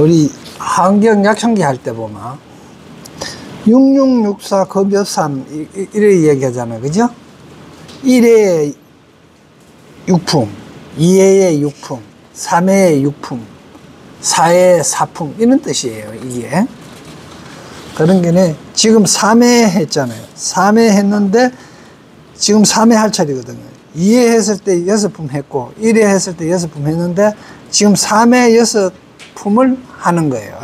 우리 환경약청기 할 때 보면 6664 급엽 3 이래 얘기하잖아요. 그죠? 1회에 육품, 2회에 육품, 3회에 육품, 4회에 사품 이런 뜻이에요. 이게 그런 게네. 지금 3회 했잖아요. 3회 했는데 지금 3회 할 차례거든요. 2회 했을 때 6품 했고 1회 했을 때 6품 했는데 지금 3회 6품을 하는 거예요.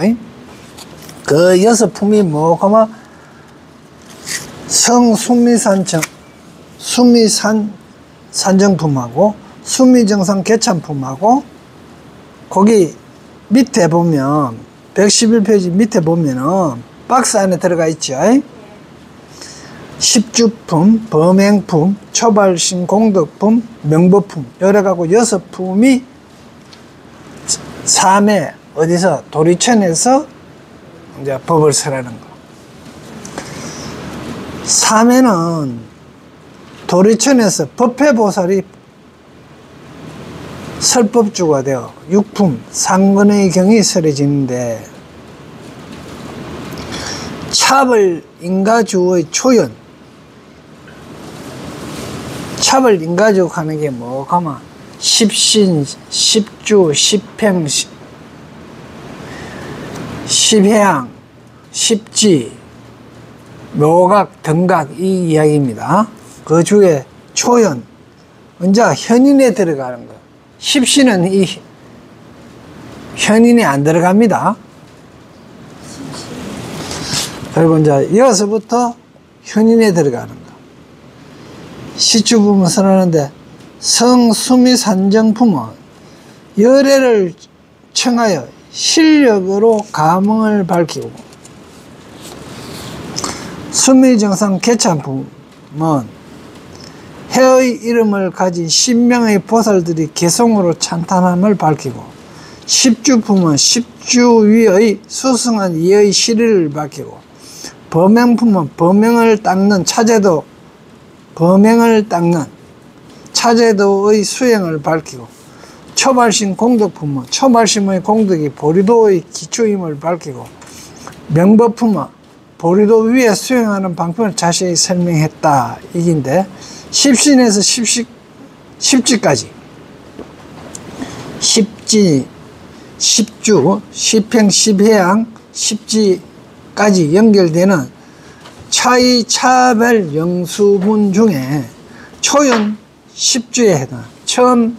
그 6품이 뭐냐면 수미산 산정품하고 수미정상 개참품하고 거기 밑에 보면 111페이지 밑에 보면은 박스 안에 들어가 있죠. 십주품, 범행품, 초발신 공덕품, 명법품 이래가고 6품이 3회 어디서 도리천에서 이제 법을 설하는 거. 3회는 도리천에서 법회보살이 설법주가 되어 육품, 상근의 경이 설해지는데 차벌 인가주의 초연, 차벌 인가주 하는 게 뭐가마 십신, 십주, 십행, 십해양, 십지, 묘각, 등각 이 이야기입니다. 그 중에 초연, 이제 현인에 들어가는 거예요. 십신은 이 현인에 안 들어갑니다. 그리고 이제 여기서부터 현인에 들어가는 거. 시주품을 선하는데 성수미산정품은 열애를 청하여 실력으로 감흥을 밝히고 수미정상 개참품은 해의 이름을 가진 신명의 보살들이 개성으로 찬탄함을 밝히고 십주품은 십주위의 수승한 이의 실의를 밝히고 범행품은 범행을 닦는 차제도 범행을 닦는 차제도의 수행을 밝히고 초발심 공덕품은 초발심의 공덕이 보리도의 기초임을 밝히고 명법품은 보리도 위에 수행하는 방법을 자세히 설명했다 이긴데 십신에서 십지까지 십지, 십주, 십행, 십해양, 십지까지 연결되는 차의 차별 영수분 중에 초연 십주에 해당, 처음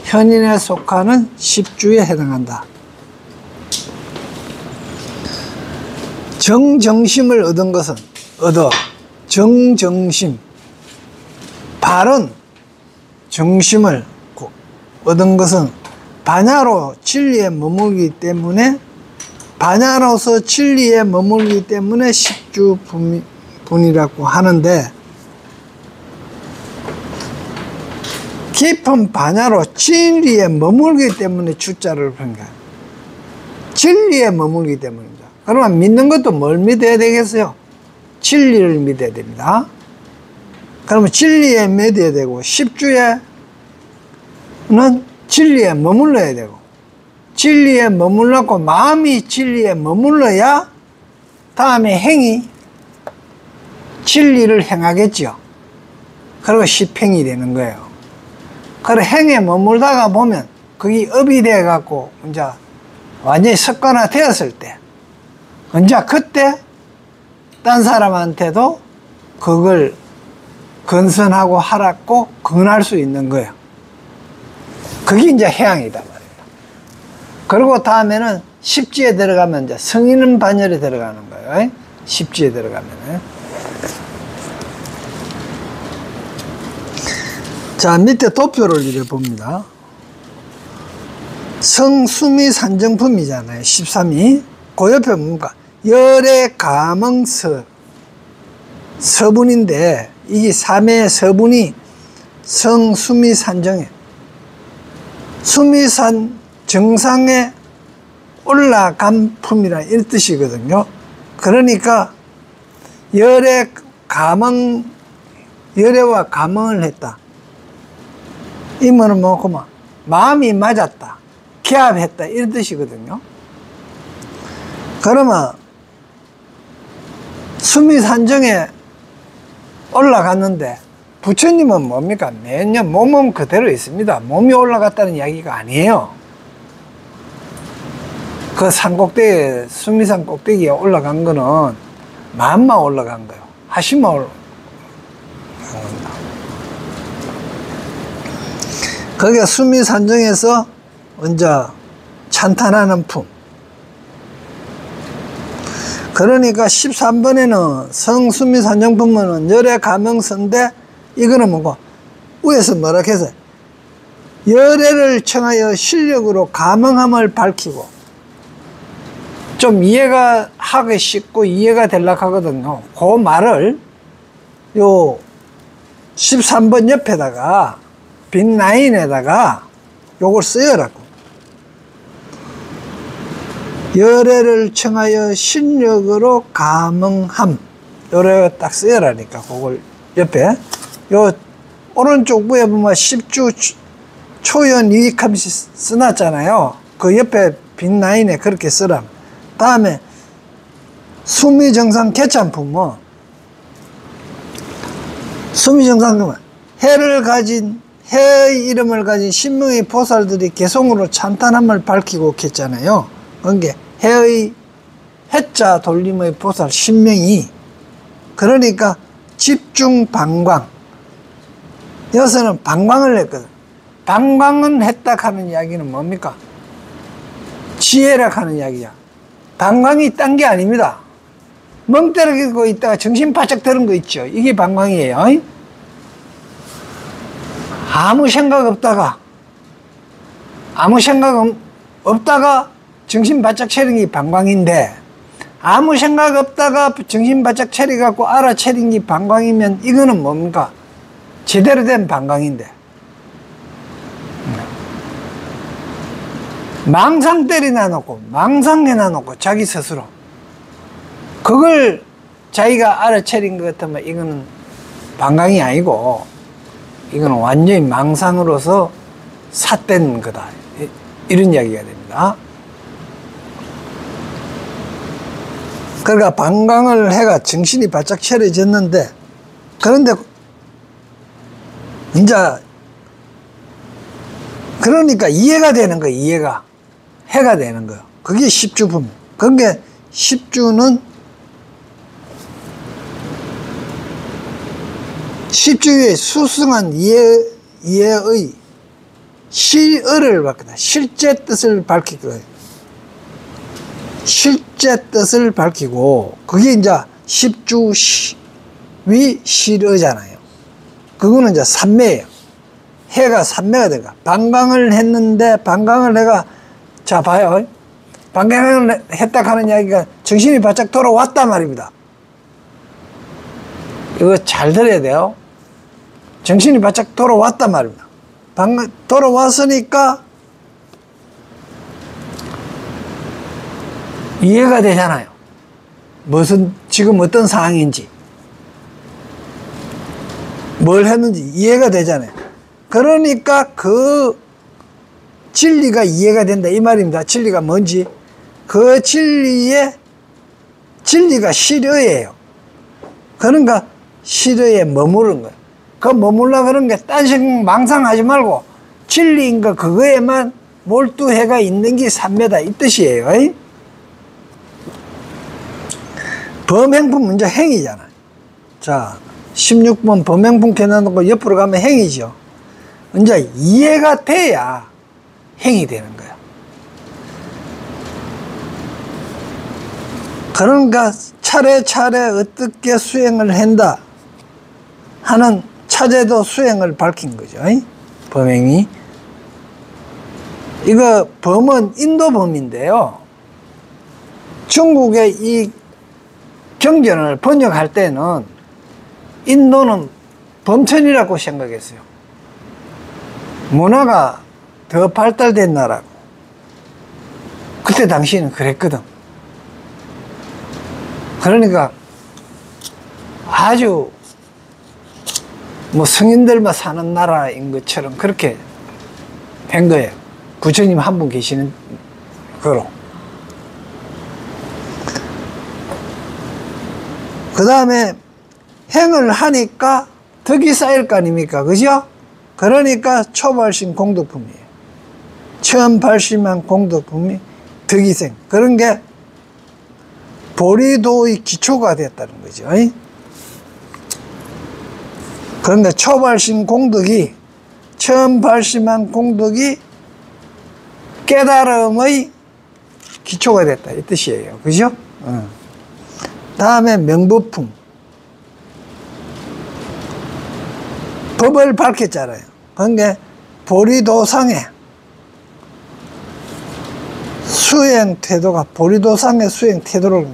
현인에 속하는 십주에 해당한다. 정정심을 얻은 것은 정정심, 바른 정심을 얻은 것은 반야로 진리에 머물기 때문에 반야로서 진리에 머물기 때문에 십주분이라고 하는데 깊은 반야로 진리에 머물기 때문에 주자를 한 거야. 진리에 머물기 때문입니다. 그러면 믿는 것도 뭘 믿어야 되겠어요? 진리를 믿어야 됩니다. 그러면 진리에 믿어야 되고 십주에는 진리에 머물러야 되고 진리에 머물렀고 마음이 진리에 머물러야 다음에 행이 진리를 행하겠죠. 그리고 십행이 되는 거예요. 그리고 행에 머물다가 보면 그게 업이 돼 갖고 이제 완전히 습관화 되었을 때 이제 그때 딴 사람한테도 그걸 건선하고 하라고 권할 수 있는 거예요. 그게 이제 해양이다 말이에요. 그리고 다음에는 십지에 들어가면 이제 성인 반열에 들어가는 거예요. 십지에 들어가면. 자, 밑에 도표를 이렇게 봅니다. 성수미 산정품이잖아요. 13이. 그 옆에 뭡니까? 열의 가멍서 서분인데 이게 3의 서분이 성수미 산정에 수미산 정상에 올라간 품이라 이런 뜻이거든요. 그러니까 열의 가멍, 열애와 가멍을 했다. 이 말은 뭐구만 마음이 맞았다, 기합했다 이런 뜻이거든요. 그러면 수미산정에 올라갔는데 부처님은 뭡니까? 매년 몸은 그대로 있습니다. 몸이 올라갔다는 이야기가 아니에요. 그 산 꼭대기에, 수미산 꼭대기에 올라간 거는 마음만 올라간 거예요. 하심만 올라간 겁니다. 거기가 수미산정에서 이제 찬탄하는 품. 그러니까 13번에는 성수미산정품은 열애 가명선대, 이거는 뭐고 위에서 뭐라 해서 열애를 청하여 실력으로 가명함을 밝히고, 좀 이해가 하기 쉽고 이해가 되려고 하거든요. 그 말을 요 13번 옆에다가 빈 라인에다가 요걸 써요라고. 열애를 청하여 실력으로 가명함, 요래 딱 써요라니까. 그걸 옆에 요 오른쪽 부에 보면 10주 초연 이익함시 써놨잖아요. 그 옆에 빈 라인에 그렇게 쓰라. 다음에 수미정상 개참품은, 수미정상품은 해를 가진, 해의 이름을 가진 신명의 보살들이 개성으로 찬탄함을 밝히고 했잖아요. 그게 해의, 해자 돌림의 보살 신명이, 그러니까 집중 방광, 여기서는 방광을 했거든. 방광은 했다 하는 이야기는 뭡니까? 지혜라 하는 이야기야. 방광이 딴 게 아닙니다. 멍 때리고 있다가 정신 바짝 드는 거 있죠. 이게 방광이에요. 아무 생각 없다가 정신 바짝 차린 게 방광인데, 아무 생각 없다가 정신 바짝 차려갖고 알아차린 게 방광이면 이거는 뭡니까? 제대로 된 방광인데, 망상 때리나 놓고 망상해나 놓고 자기 스스로 그걸 자기가 알아차린 것 같으면 이거는 방광이 아니고 이거는 완전히 망상으로서 삿된 거다, 이런 이야기가 됩니다. 그러니까 방광을 해가 정신이 바짝 차려졌는데, 그런데 이제 그러니까 이해가 되는 거예요. 이해가 해가 되는 거예요. 그게 10주품. 그게 10주는 10주의 수승한 이해의 실의를 밝히다. 실제 뜻을 밝히고, 실제 뜻을 밝히고, 그게 이제 10주 위 실의잖아요. 그거는 이제 삼매예요. 해가 삼매가 되가. 방광을 했는데, 방광을 내가, 자, 봐요. 방광을 했다 하는 이야기가 정신이 바짝 돌아왔단 말입니다. 이거 잘 들어야 돼요. 정신이 바짝 돌아왔단 말입니다. 돌아왔으니까 이해가 되잖아요. 무슨, 지금 어떤 상황인지, 뭘 했는지 이해가 되잖아요. 그러니까 그 진리가 이해가 된다, 이 말입니다. 진리가 뭔지. 그 진리가 실의예요. 그러니까 실의에 머무른 거예요. 그 머물라 그런 게 딴 생각 망상하지 말고 진리인 거 그거에만 몰두해가 있는 게 삼매다, 이 뜻이에요. 범행품 문제 행이잖아요. 자, 16번 범행품 켜놓고 옆으로 가면 행이죠. 이제 이해가 돼야 행이 되는 거야. 그러니까 차례차례 어떻게 수행을 한다 하는 차제도 수행을 밝힌 거죠. 범행이. 이거 범은 인도 범인데요. 중국의 이 경전을 번역할 때는 인도는 범천이라고 생각했어요. 문화가 더 발달된 나라고. 그때 당시에는 그랬거든. 그러니까 아주 뭐 성인들만 사는 나라인 것처럼 그렇게 된 거예요. 부처님 한 분 계시는 거로. 그 다음에 행을 하니까 덕이 쌓일 거 아닙니까? 그죠? 그러니까 초발신 공덕품이에요. 처음 발심한 공덕품이 덕이생. 그런 게 보리도의 기초가 됐다는 거죠. 그런데 초발심 공덕이, 처음 발심한 공덕이 깨달음의 기초가 됐다, 이 뜻이에요. 그죠? 다음에 명법품. 법을 밝혔잖아요. 그러니까 보리도상의 수행 태도가, 보리도상의 수행 태도를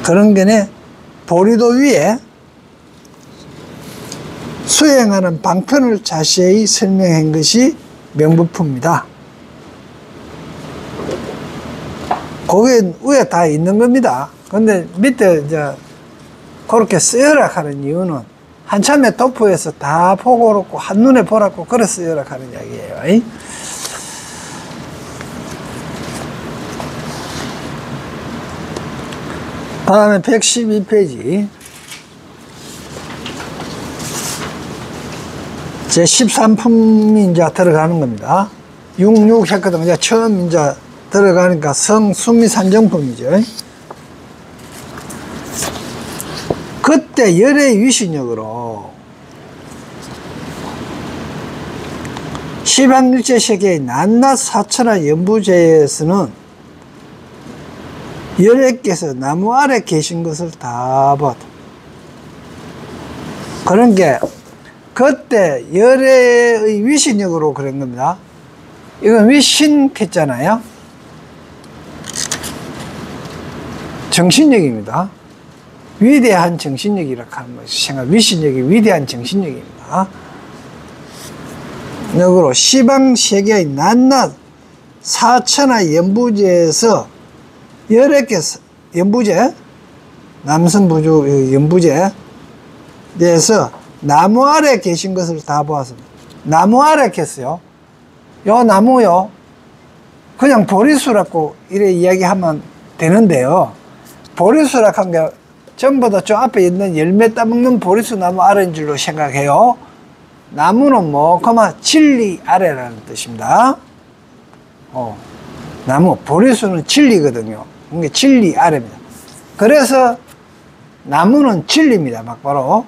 그런 게네, 보리도 위에 수행하는 방편을 자세히 설명한 것이 명법품입니다. 거기에 위에 다 있는 겁니다. 근데 밑에 이제 그렇게 쓰여라 하는 이유는 한참에 도포해서 다 보고 그렇고 한눈에 보라고 그래 쓰여라 하는 이야기예요. 다음에 112페이지 제 13품이 이제 들어가는 겁니다. 66 했거든. 이제 처음 이제 들어가니까 성수미산정품이죠. 그때 열의 위신력으로 시방일체 세계의 낱낱 사천하 연부제에서는 열애께서 나무 아래 계신 것을 다 봤다. 그런 게 그때 열애의 위신력으로 그런 겁니다. 이건 위신 했잖아요. 정신력입니다. 위대한 정신력이라고 하는 것이 위신력이 위대한 정신력입니다. 역으로 시방세계의 낱낱 사천하 연부제에서 열애께서, 연부제, 남선부주 연부제 에서 나무 아래 계신 것을 다 보았습니다. 나무 아래 계세요. 요 나무요, 그냥 보리수라고 이래 이야기하면 되는데요. 보리수라고 한 게 전부 다 저 앞에 있는 열매 따먹는 보리수 나무 아래인 줄로 생각해요. 나무는 뭐, 진리 아래라는 뜻입니다. 나무, 보리수는 진리거든요. 이게 진리 아래입니다. 그래서 나무는 진리입니다. 막바로.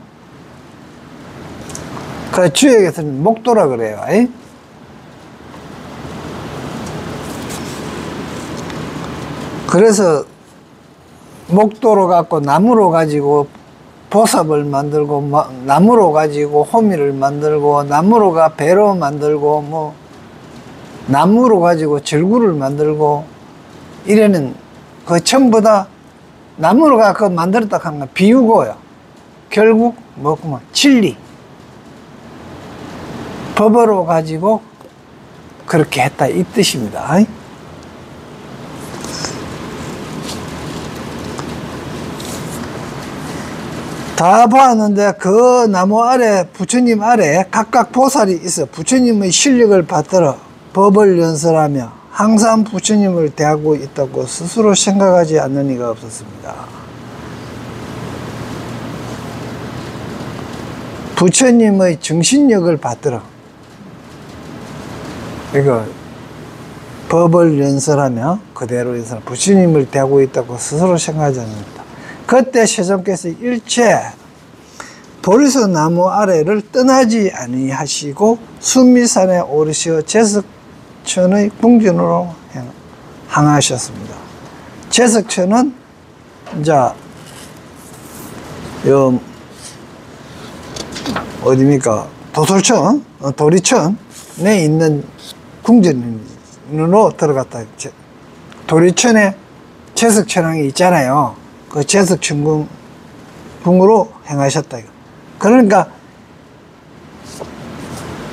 그 주역에서는 목도라 그래요. 그래서 목도로 갖고 나무로 가지고 보삽을 만들고, 나무로 가지고 호미를 만들고, 나무로가 배로 만들고, 뭐 나무로 가지고 절구를 만들고 이래는 그 전부 다 나무로 갖고 만들었다 하는 건 비유고요. 결국 뭐구만 진리, 법으로 가지고 그렇게 했다 이 뜻입니다. 다 보았는데 그 나무 아래, 부처님 아래 각각 보살이 있어 부처님의 실력을 받들어 법을 연설하며 항상 부처님을 대하고 있다고 스스로 생각하지 않는 이가 없었습니다. 부처님의 정신력을 받들어 이거 법을 연설하며 그대로 연설, 부처님을 대하고 있다고 스스로 생각하지 않는다. 그때 세존께서 일체 보리수 나무 아래를 떠나지 아니하시고 수미산에 오르시어 제석천의 궁전으로 향하셨습니다. 제석천은 이제 어디입니까? 도솔천, 도리천에 있는 궁전으로 들어갔다. 도리천에 제석천왕이 있잖아요. 그 제석천궁으로 행하셨다. 그러니까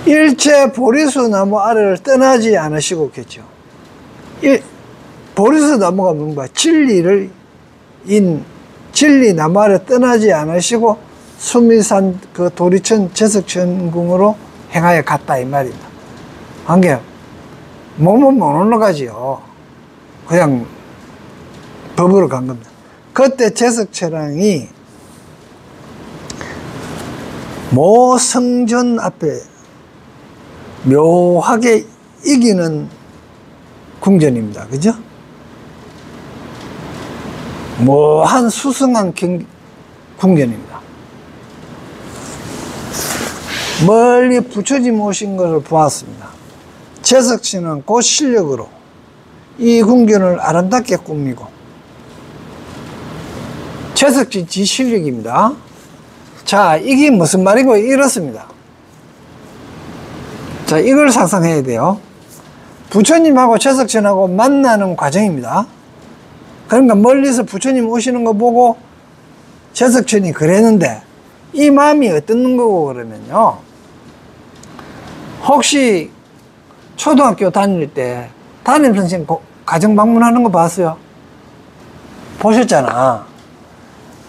일체 보리수 나무 아래를 떠나지 않으시고 겠죠. 보리수 나무가 뭔가 진리 나무 아래 떠나지 않으시고 수미산 그 도리천 제석천궁으로 행하여 갔다 이 말입니다. 한 게 몸은 못 올라가지요. 그냥 법으로 간 겁니다. 그때 제석천왕이 모성전 앞에 묘하게 이기는 궁전입니다. 그죠? 한 수승한 궁전입니다. 멀리 부처님 오신 것을 보았습니다. 제석씨는 그 실력으로 이 궁전을 아름답게 꾸미고, 제석씨 지 실력입니다. 자, 이게 무슨 말이고 이렇습니다. 자, 이걸 상상해야 돼요. 부처님하고 제석천하고 만나는 과정입니다. 그러니까 멀리서 부처님 오시는 거 보고 제석천이 그랬는데, 이 마음이 어떤 거고 그러면요, 혹시 초등학교 다닐 때 담임선생 가정 방문하는 거 봤어요? 보셨잖아.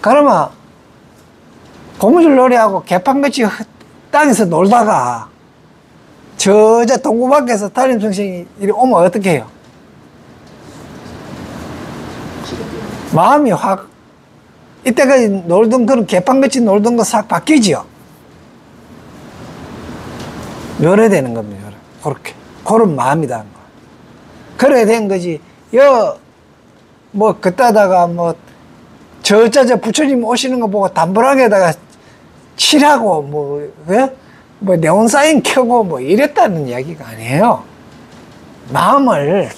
그러면 고무줄 놀이하고 개판같이 땅에서 놀다가 저자 동구 밖에서 담임선생이 이리 오면 어떻게 해요? 마음이 확, 이때까지 놀던 그런 개판같이 놀던 거 싹 바뀌지요. 묘래되는 겁니다. 그렇게. 그런 마음이다. 그래야 된 거지. 그따다가 저자 부처님 오시는 거 보고 담벼락에다가 칠하고, 네온사인 켜고 이랬다는 이야기가 아니에요. 마음을,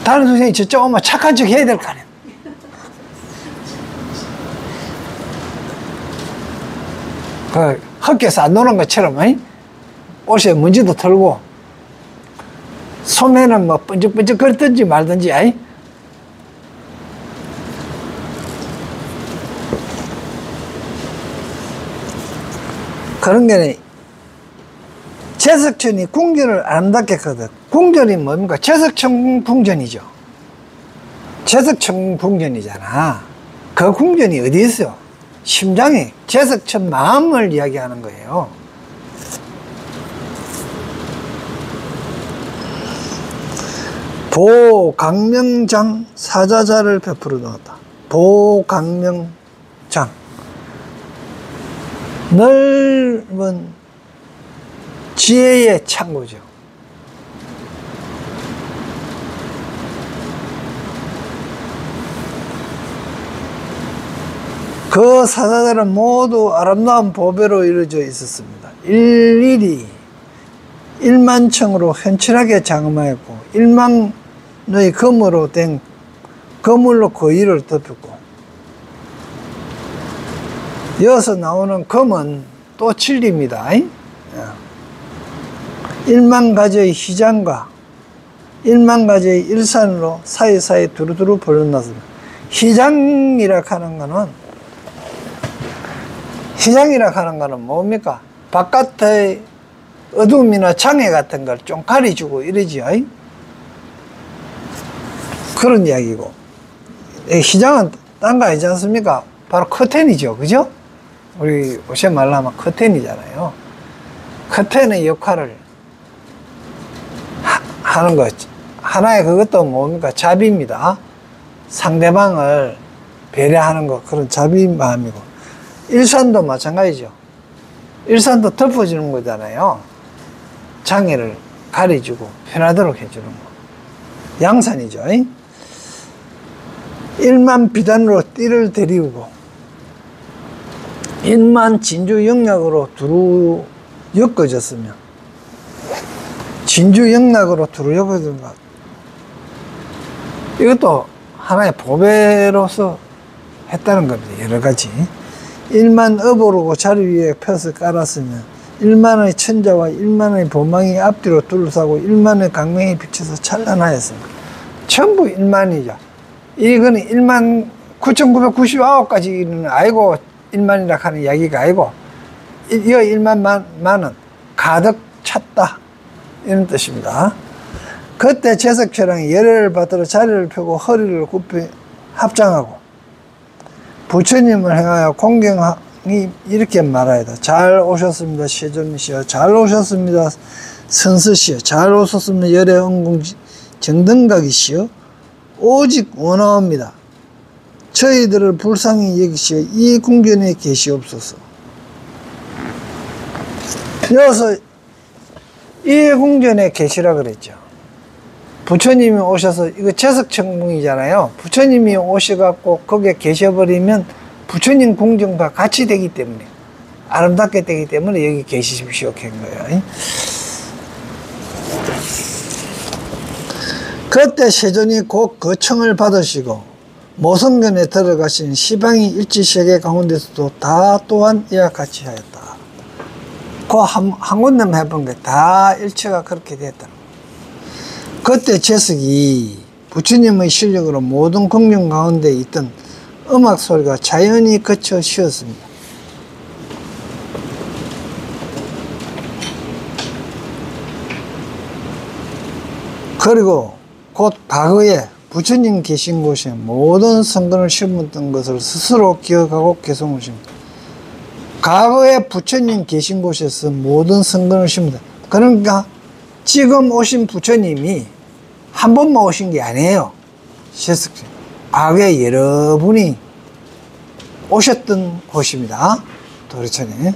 다른 선생님이 저쪽 오면 착한 척 해야 될 거 아니에요. 헛개서 안 노는 것처럼, 옷에 먼지도 털고, 소매는 번쩍번쩍 걸든지 말든지, 그런 게, 제석천이 궁전을 아름답게 했거든. 궁전이 뭡니까? 제석천 궁전이죠. 제석천 궁전이잖아. 그 궁전이 어디 있어요? 심장에 제석천 마음을 이야기하는 거예요. 보강명장 사자자를 베풀어 놓았다. 보강명장, 넓은 지혜의 창고죠. 그 사자들은 모두 아름다운 보배로 이루어져 있었습니다. 일일이 1만층으로 현철하게 장엄하였고 1만의 금으로 된 거물로 그 위를 덮였고, 이어서 나오는 금은 또 진리입니다. 1만 가지의 희장과 1만 가지의 일산으로 사이사이 두루두루 벌려놨습니다. 희장이라 하는 거는 뭡니까? 바깥의 어둠이나 장애 같은 걸 좀 가려주고 이러지요. 그런 이야기고, 희장은 딴 거 아니지 않습니까? 바로 커튼이죠. 그죠? 우리 요새 말로 하면 커튼이잖아요. 커튼의 역할을 하는 거, 하나의 그것도 뭡니까? 자비입니다. 상대방을 배려하는 거, 그런 자비 마음이고, 일산도 마찬가지죠. 일산도 덮어주는 거잖아요. 장애를 가려주고 편하도록 해주는 거. 양산이죠. 1만 비단으로 띠를 데리우고 1만 진주 영락으로 두루 엮어졌으며, 진주 영락으로 두루 엮어진 것, 이것도 하나의 보배로서 했다는 겁니다. 여러 가지. 1만 업으로 자리 위에 펴서 깔았으면 1만의 천자와 1만의 보망이 앞뒤로 둘러싸고 1만의 강명이 비쳐서 찬란하였습니다. 전부 1만이죠. 이거는 1만 9,999까지는 아니고 1만이라 하는 이야기가 아니고, 이 1만만은 가득 찼다, 이런 뜻입니다. 그때 제석천왕이 열애를 받들어 자리를 펴고 허리를 굽혀 합장하고 부처님을 행하여 공경이 이렇게 말하였다. 잘 오셨습니다, 세존이시여. 잘 오셨습니다, 선스시여. 잘 오셨습니다, 열애 은궁 정등각이시여. 오직 원하옵니다. 저희들을 불쌍히 여기시어 이 궁전에 계시옵소서. 여기서 이 궁전에 계시라 그랬죠. 부처님이 오셔서, 이거 제석천궁이잖아요. 부처님이 오셔갖고 거기에 계셔버리면 부처님 궁전과 같이 되기 때문에, 아름답게 되기 때문에 여기 계시십시오 한 거예요. 그때 세존이 곧 거청을 받으시고 모성전에 들어가신 시방이 일지세계 가운데서도 다 또한 이와 같이 하였다. 그 한 군데만 해본 게 다 일체가 그렇게 됐다. 그때 제석이 부처님의 실력으로 모든 궁전 가운데 있던 음악 소리가 자연히 그쳐 쉬었습니다. 그리고 곧 과거에 부처님 계신 곳에 모든 성근을 심었던 것을 스스로 기억하고 개송하십니다. 과거에 부처님 계신 곳에서 모든 성근을 심었다. 그러니까 지금 오신 부처님이 한 번만 오신 게 아니에요. 과거에 여러분이 오셨던 곳입니다. 도리천에.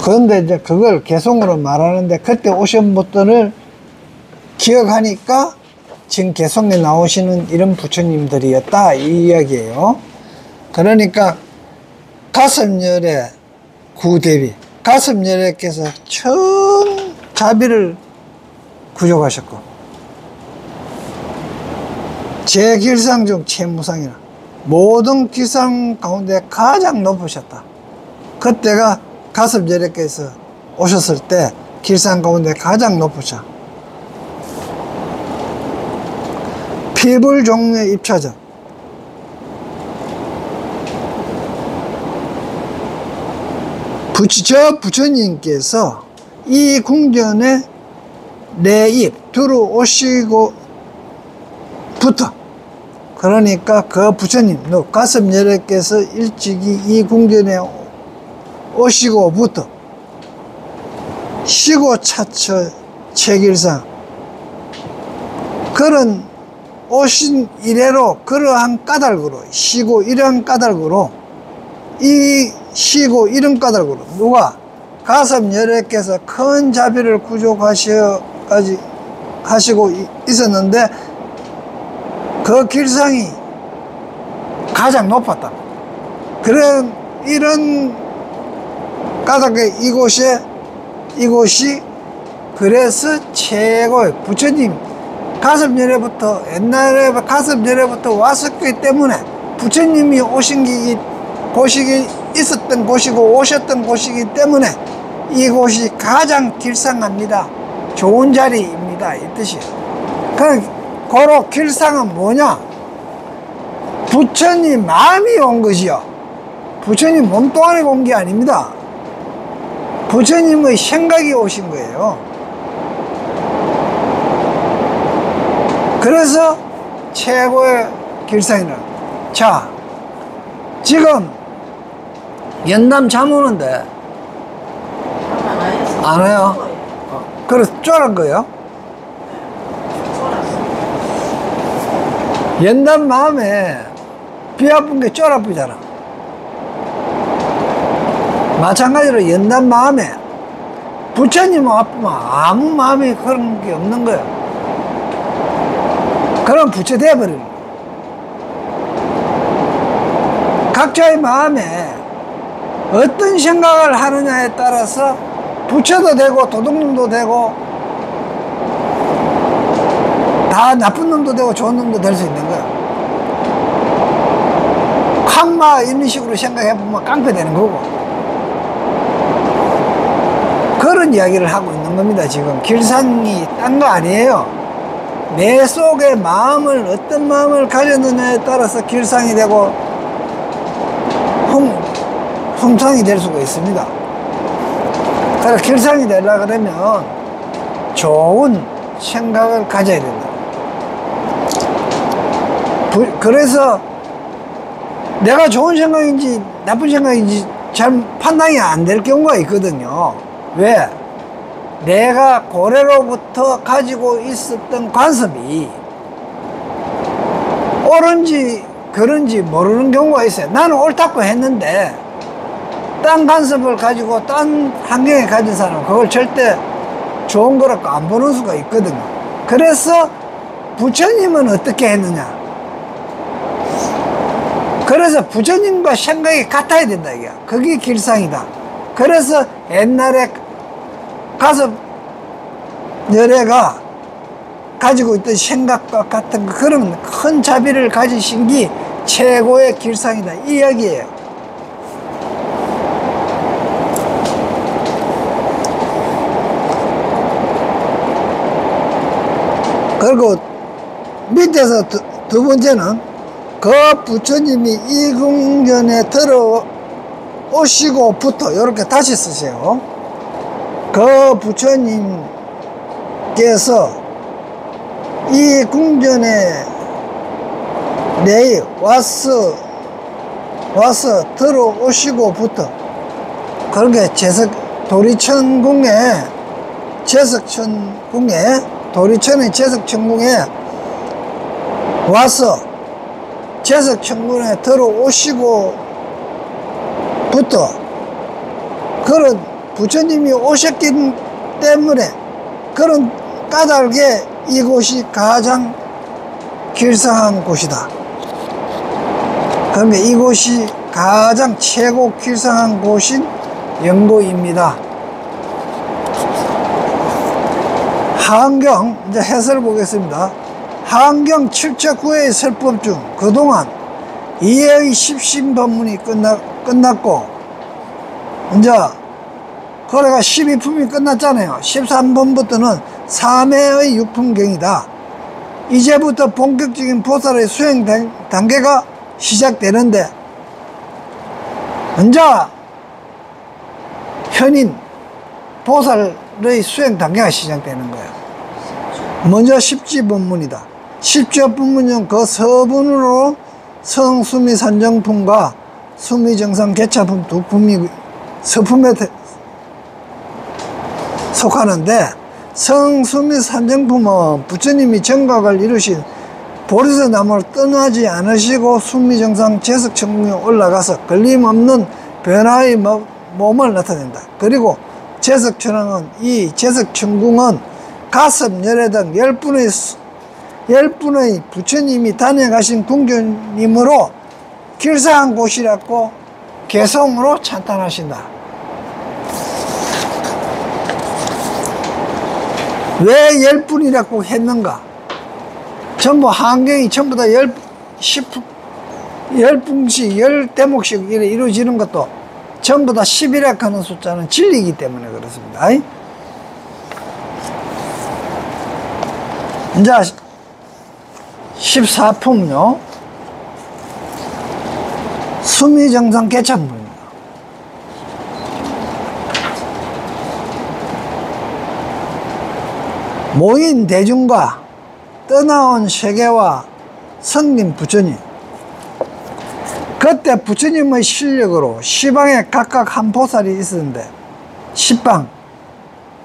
그런데 이제 그걸 개송으로 말하는데, 그때 오신 분들을 기억하니까 지금 개송에 나오시는 이런 부처님들이었다, 이 이야기예요. 그러니까 가섭열의 구대비, 가섭열애께서 천 자비를 구족하셨고, 제 길상 중 최무상이라 모든 길상 가운데 가장 높으셨다. 그때가 가섭열애께서 오셨을 때 길상 가운데 가장 높으셔. 피불 종류의 입차적, 저 부처님께서 이 궁전에 내입 들어오시고부터, 그러니까 그 부처님 가섭열애께서 일찍이 이 궁전에 오시고부터 시고 차처 체길상, 그런 오신 이래로 그러한 까닭으로, 시고 이러한 까닭으로, 이 시고 이런 까닭으로 누가 가섭열애께서 큰 자비를 구족하시고까지 하시고 있었는데 그 길상이 가장 높았다. 그런 이런 까닭에 이곳이 그래서 최고의 부처님 가섭열애부터, 옛날에 가섭열애부터 왔었기 때문에 부처님이 오신 곳이 있었던 곳이고 오셨던 곳이기 때문에 이곳이 가장 길상합니다. 좋은 자리입니다, 이 뜻이에요. 그런 길상은 뭐냐? 부처님 마음이 온 것이요, 부처님 몸뚱아리가 온 게 아닙니다. 부처님의 생각이 오신 거예요. 그래서 최고의 길상이라. 자, 지금 연담 잠 오는데 안 와요? 그래서 쫄은 거예요? 연담 마음에 비 아픈 게 쫄 아프잖아. 마찬가지로 연담 마음에 부처님 아프면 아무 마음이 그런 게 없는 거예요. 그럼 부처 되어버리는 거예요. 각자의 마음에 어떤 생각을 하느냐에 따라서 부처도 되고 도둑놈도 되고 다 나쁜 놈도 되고 좋은 놈도 될 수 있는 거예요. 깡마 이런 식으로 생각해보면 깡패 되는 거고, 그런 이야기를 하고 있는 겁니다. 지금 길상이 딴 거 아니에요. 내 속의 마음을, 어떤 마음을 가졌느냐에 따라서 길상이 되고 홍상이 될 수가 있습니다. 그래서 길상이 되려고 그러면 좋은 생각을 가져야 된다. 그래서 내가 좋은 생각인지 나쁜 생각인지 잘 판단이 안 될 경우가 있거든요. 왜? 내가 고래로부터 가지고 있었던 관습이 옳은지 그런지 모르는 경우가 있어요. 나는 옳다고 했는데 딴 관습을 가지고 딴 환경에 가진 사람은 그걸 절대 좋은 거라고 안 보는 수가 있거든요. 그래서 부처님은 어떻게 했느냐, 그래서 부처님과 생각이 같아야 된다 이게. 그게 길상이다. 그래서 옛날에 가섭 열애가 가지고 있던 생각과 같은 그런 큰 자비를 가지신 게 최고의 길상이다 이 이야기예요. 그리고 밑에서 두 번째는 그 부처님이 이 궁전에 들어오시고부터 이렇게 다시 쓰세요. 그 부처님께서 이 궁전에 내에 와서 들어오시고부터, 그렇게 도리천궁에 제석천궁에 도리천의 제석천궁에 와서 제석천궁에 들어오시고부터 그런 부처님이 오셨기 때문에 그런 까닭에 이곳이 가장 길상한 곳이다. 그러면 이곳이 가장 최고 길상한 곳인 영도입니다. 하안경 이제 해설을 보겠습니다. 하안경 7척9회의 설법 중 그동안 이해의 십신법문이 끝났고 이제 거래가 12품이 끝났잖아요. 13번부터는 3회의 육품경이다. 이제부터 본격적인 보살의 수행 단계가 시작되는데 이제 현인 보살의 수행 단계가 시작되는 거예요. 먼저 십지법문이다. 십지법문은 그 서분으로 성수미 산정품과 수미정상 개차품 두 품이 서품에 속하는데, 성수미 산정품은 부처님이 정각을 이루신 보리서나무를 떠나지 않으시고 수미정상 제석천궁에 올라가서 걸림없는 변화의 몸을 나타낸다. 그리고 제석천왕은 이 제석천궁은 가섭 열애 등 10분의 부처님이 다녀가신 궁전이므로 길상한 곳이라고 개성으로 찬탄하신다. 왜 10분이라고 했는가? 전부 하안경이 전부 다 10분씩 10대목씩 이루어지는 것도 전부 다 10이라 하는 숫자는 진리이기 때문에 그렇습니다. 이제 14품요. 수미정상 개참품입니다. 모인 대중과 떠나온 세계와 성님 부처님, 그때 부처님의 실력으로 시방에 각각 한 보살이 있었는데, 십방,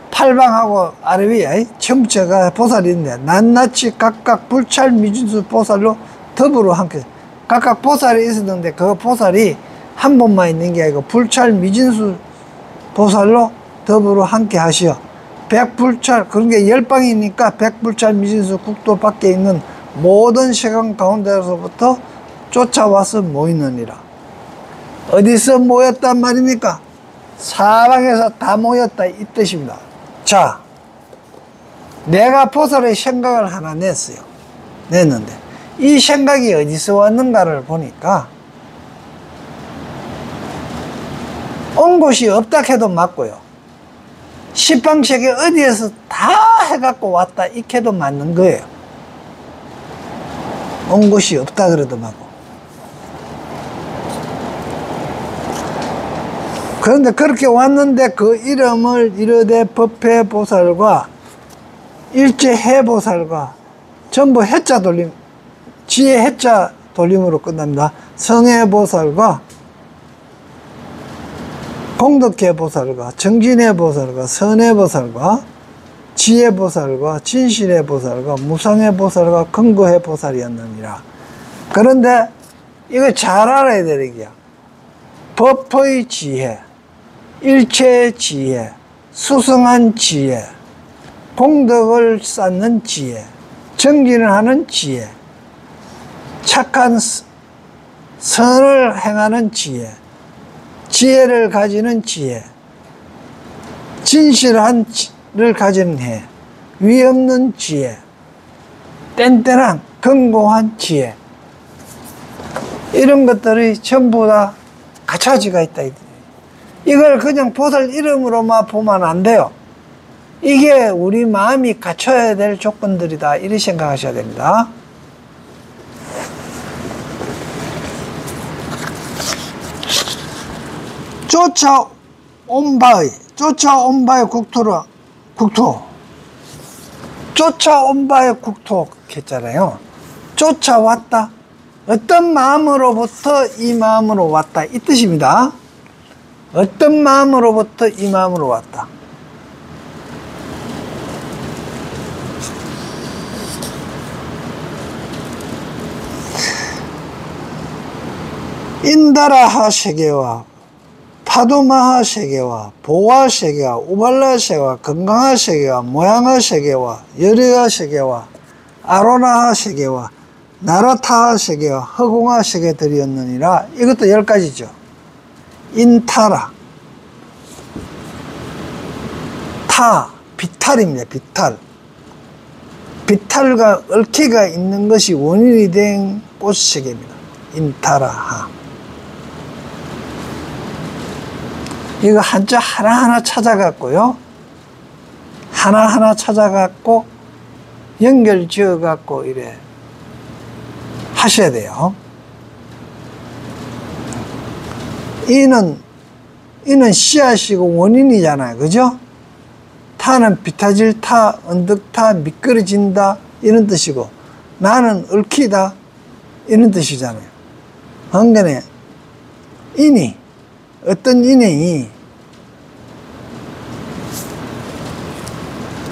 팔방하고 아래 위에 전부처가 보살이 있는데 낱낱이 각각 불찰 미진수 보살로 더불어 함께, 각각 보살이 있었는데 그 보살이 한 번만 있는 게 아니고 불찰 미진수 보살로 더불어 함께 하시어 백불찰, 그런 게 10방이니까 백불찰 미진수 국도 밖에 있는 모든 세상 가운데로부터 쫓아와서 모이느니라. 어디서 모였단 말입니까? 사방에서 다 모였다 이 뜻입니다. 자, 내가 보살의 생각을 하나 냈는데 이 생각이 어디서 왔는가를 보니까 온 곳이 없다 해도 맞고요, 십방sek에 어디에서 다 해갖고 왔다 이 해도 맞는 거예요. 온 곳이 없다 그래도 맞고. 그런데 그렇게 왔는데 그 이름을 이르되 법회보살과 일제해보살과 전부 해자 돌림, 지혜 해자 돌림으로 끝납니다. 성해보살과 공덕해보살과 정진해보살과 선해보살과 지혜보살과 진실해보살과 무상해보살과 근거해보살이었느니라. 그런데 이거 잘 알아야 되는 게야. 법의 지혜, 일체의 지혜, 수승한 지혜, 공덕을 쌓는 지혜, 정진을 하는 지혜, 착한 선을 행하는 지혜, 지혜를 가지는 지혜, 진실한 를 가지는 해, 위 없는 지혜, 뗀뗀한 견고한 지혜, 이런 것들이 전부 다 갖춰지가 있다. 이걸 그냥 보살 이름으로만 보면 안 돼요. 이게 우리 마음이 갖춰야 될 조건들이다, 이렇게 생각하셔야 됩니다. 쫓아온 바의 국토. 쫓아온 바의 국토 했잖아요. 쫓아왔다. 어떤 마음으로부터 이 마음으로 왔다, 이 뜻입니다. 어떤 마음으로부터 이 마음으로 왔다. 인다라하 세계와 파도마하 세계와 보화 세계와 우발라 세계와 건강하 세계와 모양하 세계와 열애하 세계와 아로나하 세계와 나라타하 세계와 허공하 세계들이었느니라. 이것도 10가지죠. 인타라, 타, 비탈입니다. 비탈과 얽히가 있는 것이 원인이 된 꽃세계입니다. 인타라하. 이거 한자 하나하나 찾아갖고요. 하나하나 찾아갖고 연결 지어갖고 이래 하셔야 돼요. 이는 씨앗이고 원인이잖아요. 그죠? 타는 비타질 타, 언덕타, 미끄러진다, 이런 뜻이고, 나는 얽히다, 이런 뜻이잖아요. 한간에 인이, 어떤 인이,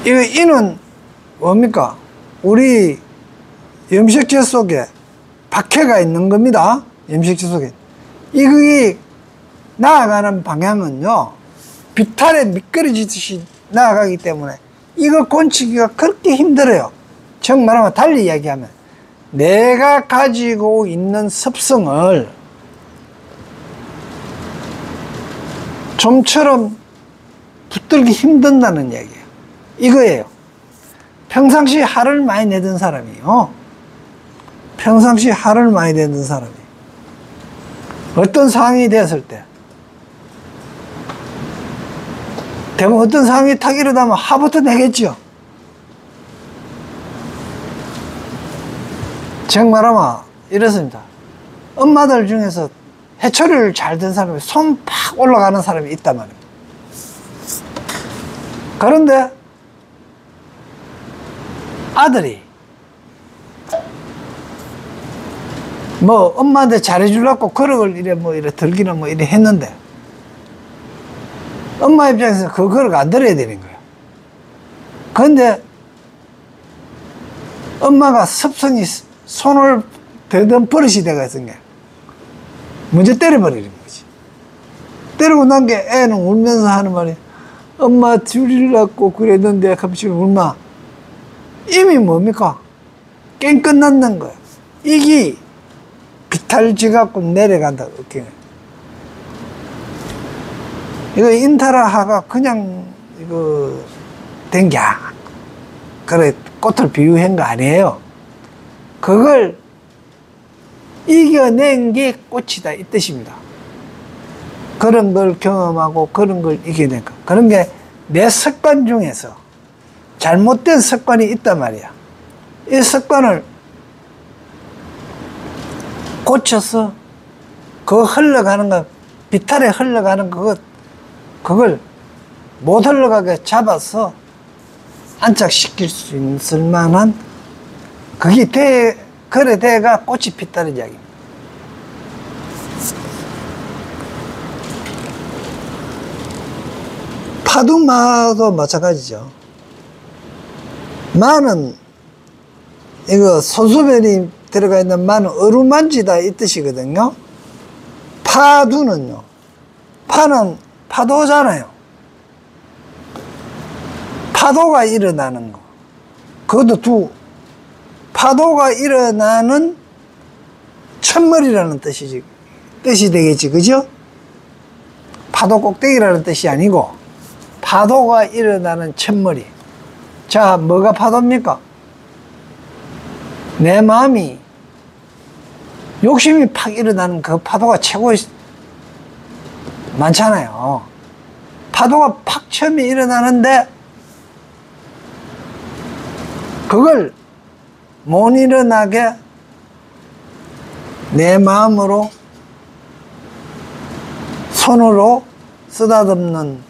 이거 인은 뭡니까? 우리 염색체 속에 박해가 있는 겁니다. 염색체 속에. 이게 나아가는 방향은요, 비탈에 미끄러지듯이 나아가기 때문에 이걸 곤치기가 그렇게 힘들어요. 정말하면 달리 이야기하면 내가 가지고 있는 습성을 좀처럼 붙들기 힘든다는 얘기예요. 이거예요. 평상시 화를 많이 내던 사람이요. 평상시 화를 많이 내던 사람이 어떤 상황이 되었을 때 대부분 어떤 상황이 탁 일어나면 화부터 내겠죠. 정말하면 이렇습니다. 엄마들 중에서 해초리를 잘 든 사람이 손 팍 올라가는 사람이 있단 말입니다. 그런데 아들이 뭐 엄마한테 잘해주려고 그릇을 이래 뭐 이래 들기는 뭐 이래 했는데 엄마 입장에서 그 그릇 안 들어야 되는 거예요. 그런데 엄마가 습성이 손을 대던 버릇이 돼가 있은 게 먼저 때려버리는 거지. 때리고 난 게 애는 울면서 하는 말이 엄마 줄이려고 그랬는데 갑자기 울마. 이미 뭡니까? 게임 끝났는 거예요. 이게 비탈지 갖고 내려간다. 이렇게. 이거 인타라하가 그냥 이거 된겨. 그래 꽃을 비유한 거 아니에요. 그걸 이겨낸 게 꽃이다, 이 뜻입니다. 그런 걸 경험하고 그런 걸 이겨낸 거. 그런 게 내 습관 중에서 잘못된 습관이 있단 말이야. 이 습관을 고쳐서 그 흘러가는 거, 비탈에 흘러가는 그걸 못 흘러가게 잡아서 안착시킬 수 있을 만한 그게 그래 대가 꽃이 피다는 이야기입니다. 파둥마도 마찬가지죠. 마는 이거 소수변이 들어가 있는 마는 어루만지다 이 뜻이거든요. 파두는요, 파는 파도잖아요. 파도가 일어나는 거. 그것도 파도가 일어나는 첫머리라는 뜻이 되겠지, 그죠? 파도 꼭대기라는 뜻이 아니고 파도가 일어나는 첫머리. 자, 뭐가 파도입니까? 내 마음이 욕심이 팍 일어나는 그 파도가 최고 많잖아요. 파도가 팍 처음에 일어나는데 그걸 못 일어나게 내 마음으로 손으로 쓰다듬어서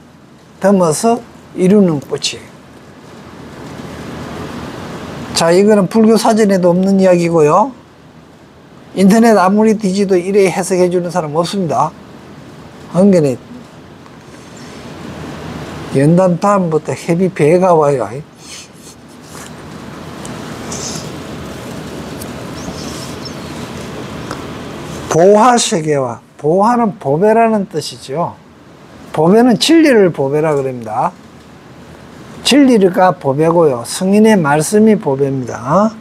이루는 꽃이에요. 자, 이거는 불교 사전에도 없는 이야기고요. 인터넷 아무리 뒤지도 이래 해석해 주는 사람 없습니다. 한겨내 연단 다음부터 해비 배가 와요. 보화세계와, 보화는 보배라는 뜻이죠. 보배는 진리를 보배라 그럽니다. 진리가 보배고요, 성인의 말씀이 보배입니다.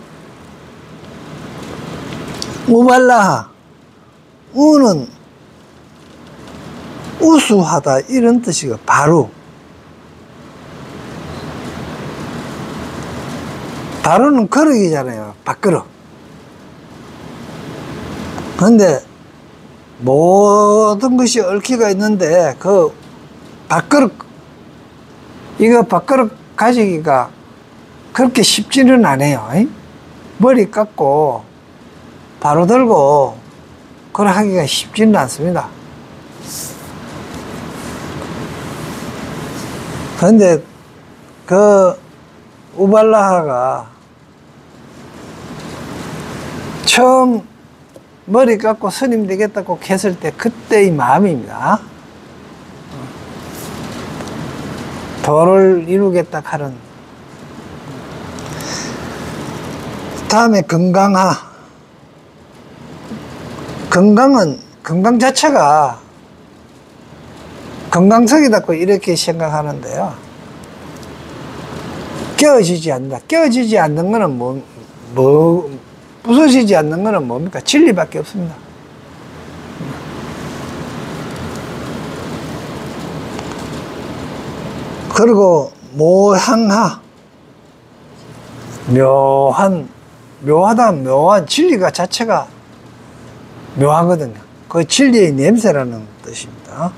우발라하, 우는 우수하다 이런 뜻이고, 바로 바로는 그릇이잖아요. 밥그릇. 그런데 모든 것이 얽히가 있는데 그 밥그릇, 이거 밥그릇 가지기가 그렇게 쉽지는 않아요. 머리 깎고 바로 들고 그걸 하기가 쉽지는 않습니다. 그런데 그 우발라하가 처음 머리 깎고 스님 되겠다고 했을 때 그때의 마음입니다. 도를 이루겠다 하는. 다음에 건강하. 건강은, 건강 자체가 건강석이다고 이렇게 생각하는데요. 깨어지지 않는다. 깨어지지 않는 거는 부서지지 않는 거는 뭡니까? 진리밖에 없습니다. 그리고 모향하, 묘한 진리가 자체가 묘하거든요. 그 진리의 냄새라는 뜻입니다.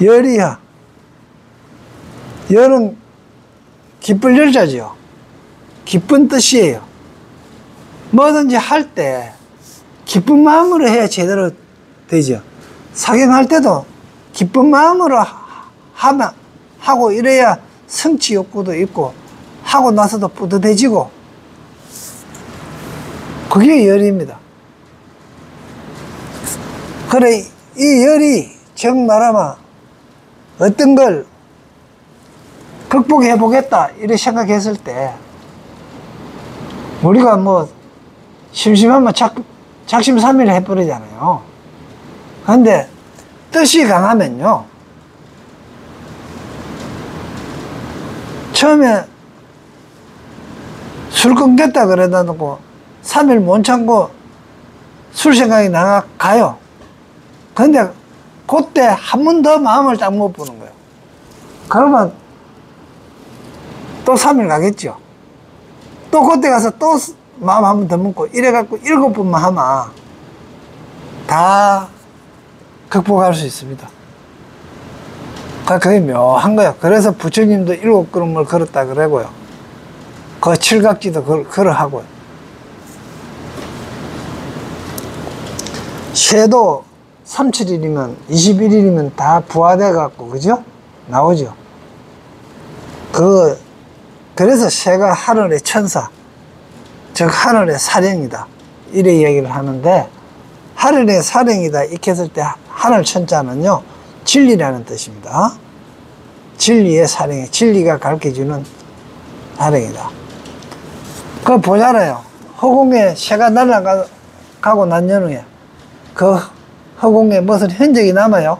열이하, 열은 기쁠 열자지요. 기쁜 뜻이에요. 뭐든지 할 때 기쁜 마음으로 해야 제대로 되죠. 사경할 때도 기쁜 마음으로 하고 이래야 성취 욕구도 있고 하고 나서도 뿌듯해지고, 그게 열입니다. 그래, 이 열이 정말아마 어떤 걸 극복해 보겠다 이렇게 생각했을 때 우리가 뭐 심심하면 작심삼일 해버리잖아요. 그런데 뜻이 강하면요, 처음에 술 끊겠다 그러다 놓고 3일 못 참고 술 생각이 나가요. 근데 그때 한 번 더 마음을 딱 못 부는 거예요. 그러면 또 3일 가겠죠. 또 그때 가서 또 마음 한 번 더 먹고 이래갖고 7번만 하면 다 극복할 수 있습니다. 그게 묘한 거예요. 그래서 부처님도 7걸음을 걸었다 그러고요. 그 칠각지도 걸어하고요. 쇠도 37일이면 21일이면 다 부화돼 갖고, 그죠? 나오죠. 그래서 쇠가 하늘의 천사, 즉 하늘의 사령이다 이래 이야기를 하는데, 하늘의 사령이다 이렇게 했을 때 하늘 천자는요 진리라는 뜻입니다. 진리의 사령이, 진리가 가르쳐주는 사령이다. 그거 보잖아요. 허공에 새가 날아가고 난 전후에 그 허공에 무슨 흔적이 남아요?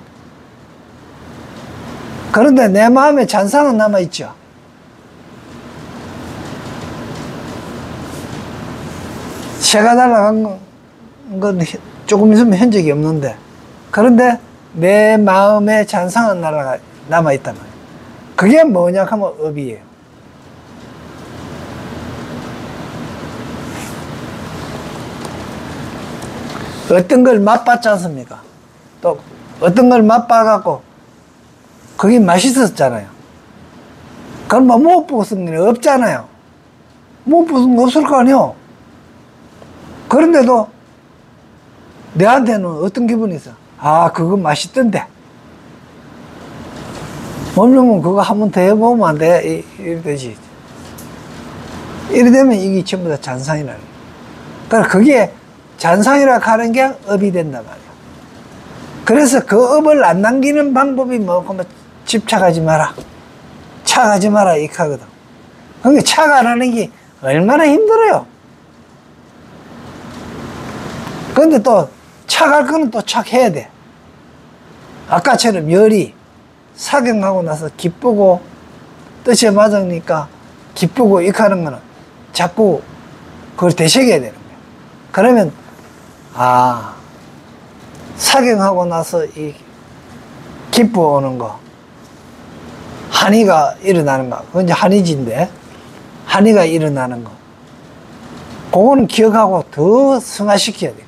그런데 내 마음에 잔상은 남아있죠. 새가 날아간 건 조금 있으면 흔적이 없는데, 그런데 내 마음에 잔상은 남아있단 말이에요. 그게 뭐냐 하면 업이에요. 어떤 걸 맛봤지 않습니까? 또 어떤 걸 맛봐갖고 그게 맛있었잖아요. 그럼 뭐 못 먹었은 게 없잖아요. 못 먹었은 거 없을 거 아니에요. 그런데도 내한테는 어떤 기분이 있어? 아, 그거 맛있던데. 몸용은 그거 한번 더 해보면 안 돼? 이러듯이. 이래 되면 이게 전부 다 잔상이라는 거예요. 그러니까 그게 잔상이라 하는 게 업이 된단 말이야. 그래서 그 업을 안 남기는 방법이 뭐고, 집착하지 마라, 착하지 마라, 이 하거든. 그러니까 착 안 하는 게 얼마나 힘들어요. 근데 또 착할 거는 또 착해야 돼. 아까처럼 열이 사경하고 나서 기쁘고 뜻에 맞으니까 기쁘고 익하는 거는 자꾸 그걸 되새겨야 되는 거예요. 그러면 아, 사경하고 나서 이 기뻐오는 거, 한의가 일어나는 거, 그건 이제 한의지인데, 한의가 일어나는 거, 그거는 기억하고 더 승화시켜야 돼요.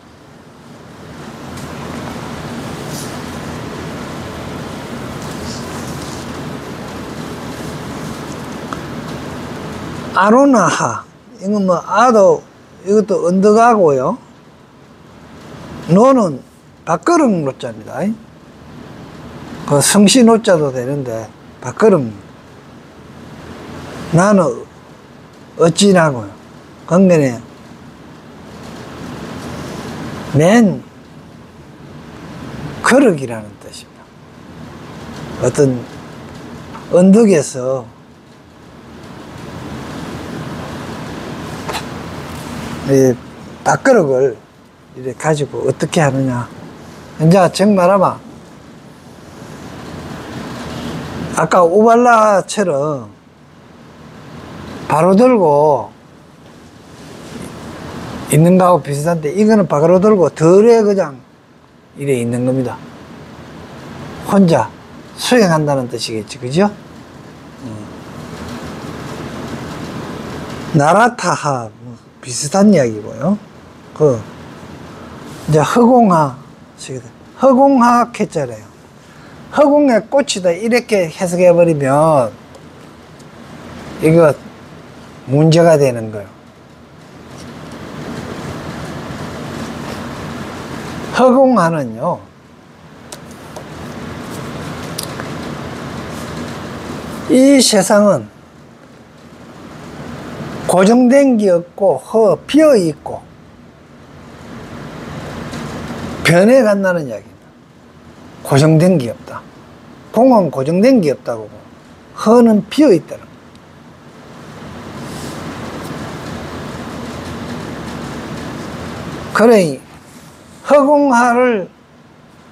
아로나하, 이건 뭐 아도 이것도 언덕하고요. 노는 밥그릇 노자입니다. 그 성시 노자도 되는데 밥그릇. 나는 어찌나고요. 관계는 맨 그릇이라는 뜻입니다. 어떤 언덕에서 이 밥그릇을 이렇게 가지고 어떻게 하느냐. 이제 정말아마 아까 우발라처럼 바로 들고 있는 거하고 비슷한데, 이거는 바로 들고 덜에 그냥 이래 있는 겁니다. 혼자 수행한다는 뜻이겠지, 그죠? 나라타하 비슷한 이야기고요. 이제 허공하, 허공하 캐자래요. 허공에 꽃이다 이렇게 해석해버리면 이거 문제가 되는 거예요. 허공하는요, 이 세상은 고정된 게 없고 비어있고 변해간다는 이야기입니다. 고정된 게 없다. 공은 고정된 게 없다고, 허는 비어있다는 거예요. 그래, 허공하를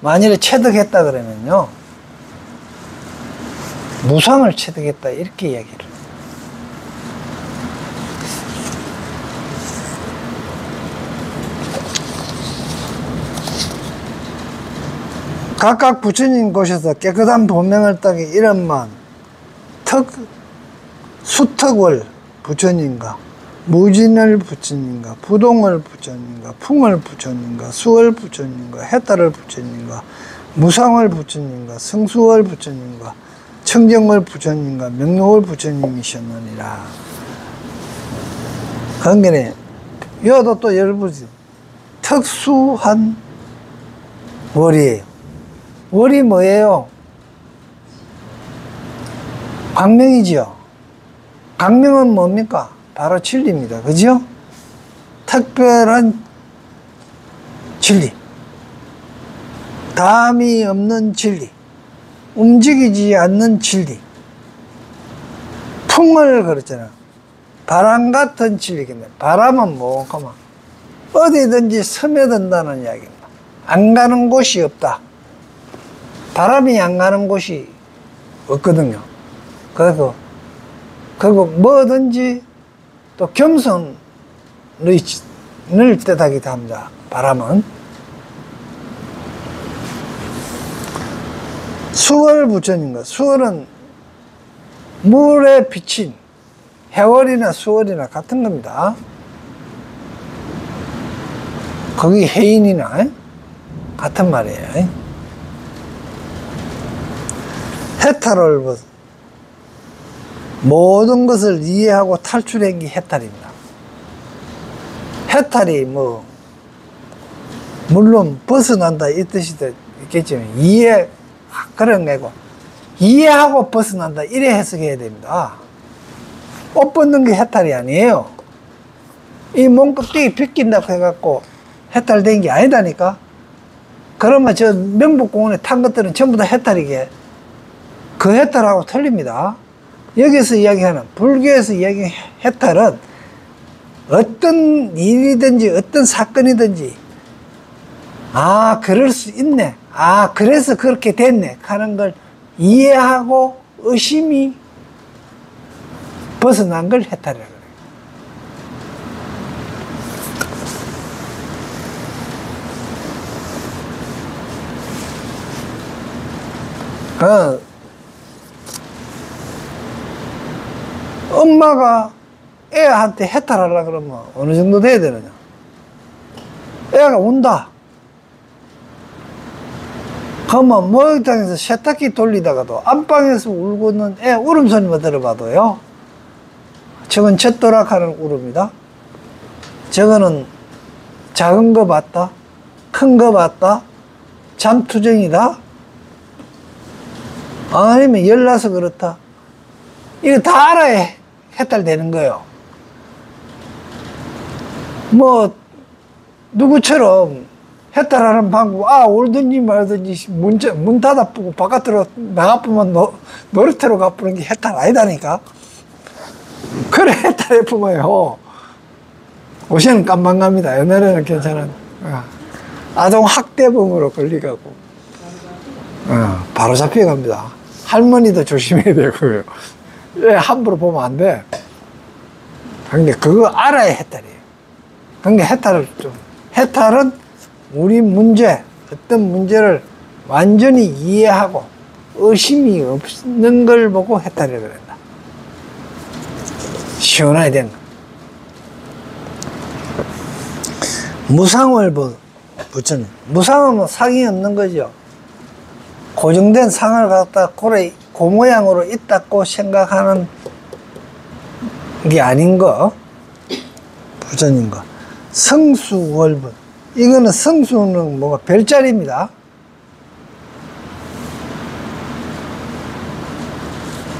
만일에 체득했다 그러면요, 무상을 체득했다 이렇게 이야기를. 각각 부처님 곳에서 깨끗한 본명을 따기 이름만 수특월 부처님과 무진을 부처님과 부동을 부처님과 풍을 부처님과 수월 부처님과 해탈을 부처님과 무상월 부처님과 성수월 부처님과 청정월 부처님과 명료월 부처님이셨느니라. 그러니까 여도 또 여러분 특수한 월이에요. 월이 뭐예요? 광명이지요. 광명은 뭡니까? 바로 진리입니다. 그죠? 특별한 진리. 담이 없는 진리. 움직이지 않는 진리. 풍을 그랬잖아. 바람 같은 진리겠네. 바람은 뭐고만 어디든지 스며든다는 이야기입니다. 안 가는 곳이 없다. 바람이 안 가는 곳이 없거든요. 그리고 뭐든지 또 겸손을 뜻하기도 합니다. 바람은. 수월 부처님과 수월은 물에 비친 해월이나 수월이나 같은 겁니다. 거기 해인이나 같은 말이에요. 해탈을 모든 것을 이해하고 탈출한 게 해탈입니다. 해탈이 물론 벗어난다 이 뜻이 있겠지만 그런 거고 이해하고 벗어난다 이래 해석해야 됩니다. 옷 벗는 게 해탈이 아니에요. 이 몸껍데기 벗긴다고 해갖고 해탈된 게 아니다니까. 그러면 저 명복공원에 탄 것들은 전부 다 해탈이게. 그 해탈하고 틀립니다. 여기서 이야기하는 불교에서 이야기하는 해탈은 어떤 일이든지 어떤 사건이든지 그럴 수 있네, 그래서 그렇게 됐네 하는 걸 이해하고 의심이 벗어난 걸 해탈이라고 그래요. 엄마가 애한테 해탈하려고 그러면 어느 정도 돼야 되느냐. 애가 운다. 그러면 목욕탕에서 세탁기 돌리다가도 안방에서 울고 있는 애 울음소리만 들어봐도요, 저건 젖도락하는 울음이다. 저거는 작은 거 봤다, 큰 거 봤다, 잠투정이다, 아니면 열나서 그렇다. 이거 다 알아야 해탈되는 거예요. 누구처럼 해탈하는 방법, 울든지 말든지 문 닫아보고 바깥으로 나가보면 놀이터로 가보는 게 해탈 아니다니까. 그래 해탈해보면요, 요새는 깜방 갑니다. 옛날에는 괜찮은 아동 학대범으로 걸리가고 바로 잡혀갑니다. 할머니도 조심해야 되고요. 함부로 보면 안 돼. 그러니까 그거 알아야 해탈이에요. 그러니까 해탈은 우리 어떤 문제를 완전히 이해하고 의심이 없는 걸 보고 해탈이라고 그런다. 시원해야 된다. 무상을 부처님. 무상은 상이 없는 거죠. 고정된 상을 갖다 그 모양으로 있다고 생각하는 게 아닌 거. 부처님 거. 성수월분. 이거는 성수는 별자리입니다.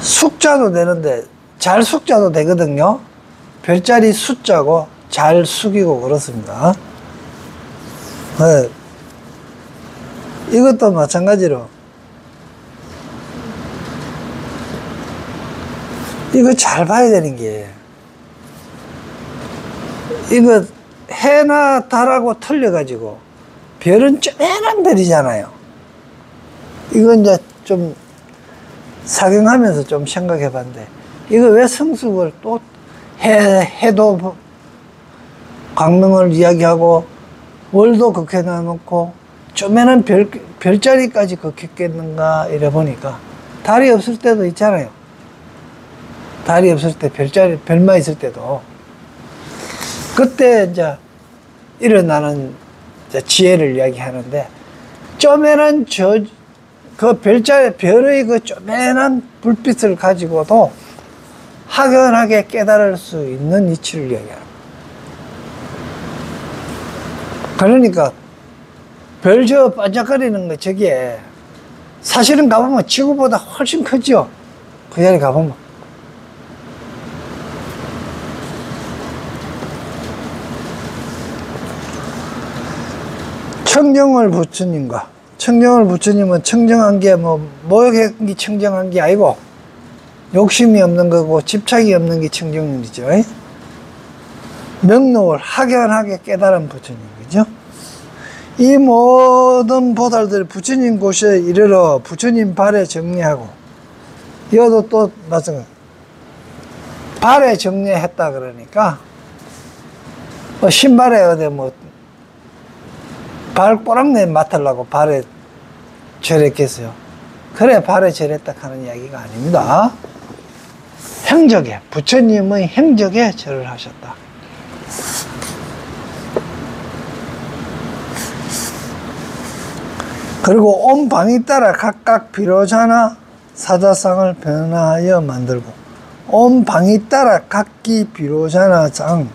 숙자도 되는데 잘 숙자도 되거든요. 별자리 숫자고 잘 숙이고 그렇습니다. 네. 이것도 마찬가지로 이거 잘 봐야 되는 게, 이거 해나 달하고 틀려가지고 별은 쪼매난 별이잖아요. 이거 이제 좀 사경하면서 좀 생각해 봤는데, 이거 왜 성숙을 또 해도 광명을 이야기하고 월도 극해 놔놓고 쪼매난 별자리까지 극했겠는가 이래 보니까, 달이 없을 때도 있잖아요. 달이 없을 때 별만 있을 때도 그때 이제 일어나는 지혜를 이야기하는데, 쪼매난 그 별의 그 쪼매난 불빛을 가지고도 확연하게 깨달을 수 있는 이치를 이야기합니다. 그러니까 별 반짝거리는 거 저게 사실은 가보면 지구보다 훨씬 크죠. 그 자리 가보면. 청정월 부처님과, 청정월 부처님은 청정한 게 모욕한 게 청정한 게 아니고, 욕심이 없는 거고 집착이 없는 게 청정률이죠. 명록을 확연하게 깨달은 부처님, 그죠? 이 모든 보살들 부처님 곳에 이르러 부처님 발에 정리하고, 이것도 또 마찬가지. 발에 정리했다 그러니까, 신발에 어디 발꼬락내 맡으려고 발에 절했겠어요. 그래, 발에 절했다 하는 이야기가 아닙니다. 행적에, 부처님의 행적에 절을 하셨다. 그리고 온 방이 따라 각각 비로자나 사자상을 변화하여 만들고, 온 방이 따라 각기 비로자나 장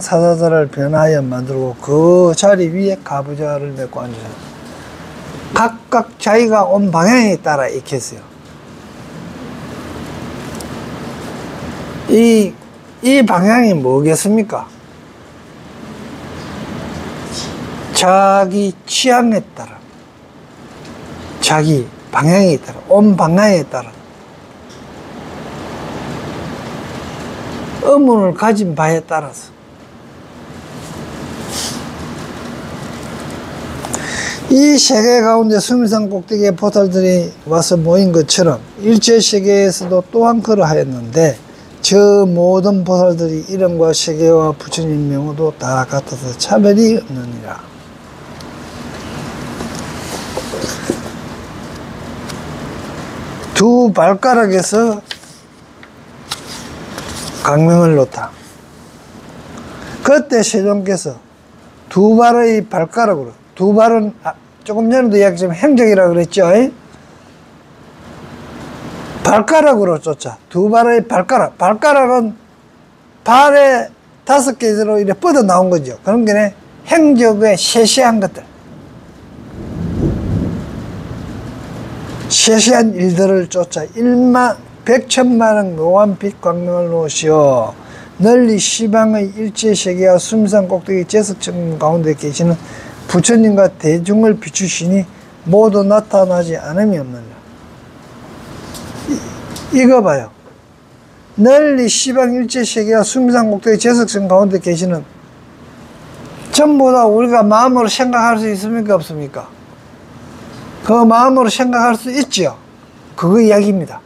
사자자를 변화하여 만들고 그 자리 위에 가부좌를 메고 앉으셨다. 각각 자기가 온 방향에 따라 익혔어요. 이 방향이 뭐겠습니까? 자기 취향에 따라, 자기 방향에 따라, 온 방향에 따라 의문을 가진 바에 따라서 이 세계 가운데 수미산 꼭대기에 보살들이 와서 모인 것처럼 일체세계에서도 또한 그러하였는데, 저 모든 보살들이 이름과 세계와 부처님 명호도 다 같아서 차별이 없느니라. 두 발가락에서 강명을 놓다. 그때 세존께서 두 발의 발가락으로, 두 발은 조금 전에도 이야기했지만 행적이라고 그랬죠. 발가락으로 쫓아. 두 발의 발가락. 발가락은 발에 5개로 이렇게 뻗어 나온 거죠. 그런 게 행적의 세세한 것들, 세세한 일들을 쫓아 100,000만억 묘한 빛 광명을 놓으시어 널리 시방의 일체세계와 수미산 꼭대기 제석청 가운데 계시는 부처님과 대중을 비추시니 모두 나타나지 않음이 없느니라. 이거 봐요. 널리 시방 일체세계와 수미산 꼭대기 제석청 가운데 계시는, 전부 다 우리가 마음으로 생각할 수 있습니까? 없습니까? 그 마음으로 생각할 수 있죠. 그거 이야기입니다.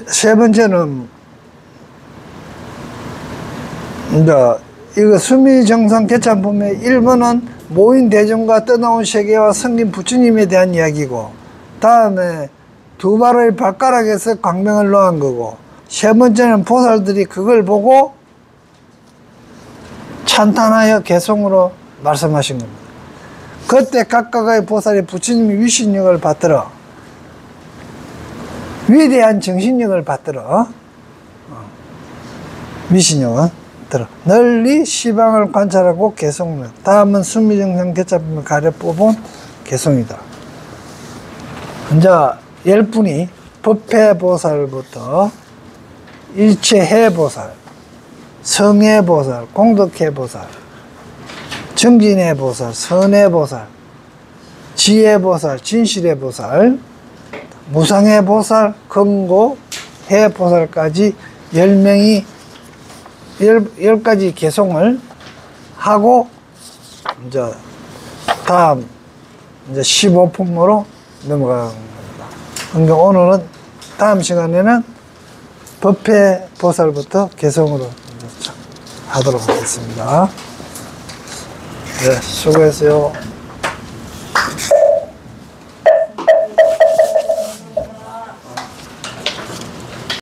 세 번째는, 이거 수미정상 개참품의 1번은 모인 대중과 떠나온 세계와 성긴 부처님에 대한 이야기고, 다음에 두 발의 발가락에서 광명을 놓은 거고, 세 번째는 보살들이 그걸 보고 찬탄하여 개송으로 말씀하신 겁니다. 그때 각각의 보살이 부처님이 위신력을 받들어, 위대한 정신력을 받들어, 위신력은 들어 널리 시방을 관찰하고 개송력. 다음은 수미정상 개참품을 가려 뽑은 개송이다. 이제 10분이 법회보살부터 일체해보살, 성해보살, 공덕해보살, 정진해보살, 선해보살, 지혜보살, 진실해보살, 무상해보살, 금고해보살까지 10명이 10가지 개송을 하고, 이제 다음 이제 15품으로 넘어가는 겁니다. 그러니까 오늘은 다음 시간에는 법회보살부터 개송으로 하도록 하겠습니다. 네, 수고했어요.